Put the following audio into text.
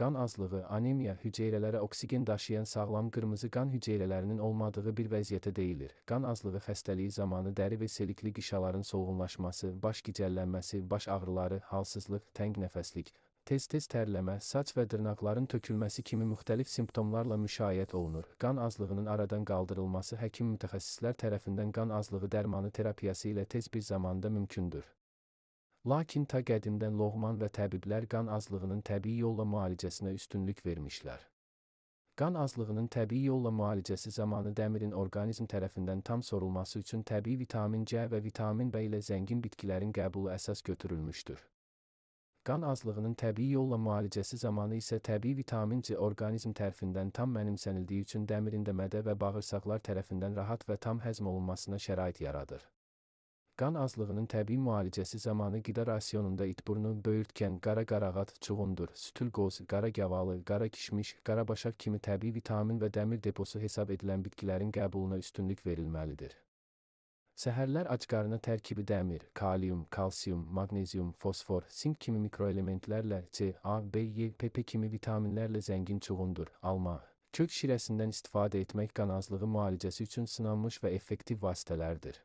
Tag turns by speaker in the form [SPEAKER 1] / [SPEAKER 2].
[SPEAKER 1] Qan azlığı, anemiya, hüceyrələrə oksigen daşıyan sağlam qırmızı qan hüceyrələrinin olmadığı bir vəziyyətə deyilir. Qan azlığı xəstəliyi zamanı dəri və selikli qişaların solğunlaşması, baş gicəllənməsi, baş ağrıları, halsızlıq, təng nəfəslik, tez-tez tərləmə, saç və dırnaqların tökülməsi kimi müxtəlif simptomlarla müşayiət olunur. Qan azlığının aradan qaldırılması həkim mütəxəssislər tərəfindən qan azlığı dərmanı terapiyası ilə tez bir zamanda mümkündür. Lakin ta qədimdən Loğman və təbiblər qan azlığının təbii yolla müalicəsinə üstünlük vermişlər. Qan azlığının təbii yolla müalicəsi zamanı dəmirin orqanizm tərəfindən tam sorulması üçün təbii vitamin C və vitamin B ilə zəngin bitkilərin qəbulu əsas götürülmüşdür. Qan azlığının təbii yolla müalicəsi zamanı isə təbii vitamin C orqanizm tərəfindən tam mənimsənildiyi üçün dəmirin də mədə və bağırsaqlar tərəfindən rahat və tam həzm olunmasına şərait yaradır. Qan azlığının təbii müalicəsi zamanı qida rasionunda itburnu, böyürtkən, qara qarağat, çuğundur, sütülqoz, qara gavalı, qara kişmiş, qarabaşaq kimi təbii vitamin və dəmir deposu hesab edilən bitkilərin qəbuluna üstünlük verilməlidir. Səhərlər ac qarına tərkibi dəmir, kalium, kalsium, maqnezium, fosfor, sink kimi mikroelementlərlə, C, A, B, Y, PP kimi vitaminlərlə zəngin çuğundur, alma, kök şirəsindən istifadə etmək qan azlığı müalicəsi üçün sınanmış və effektiv vasitələrdir.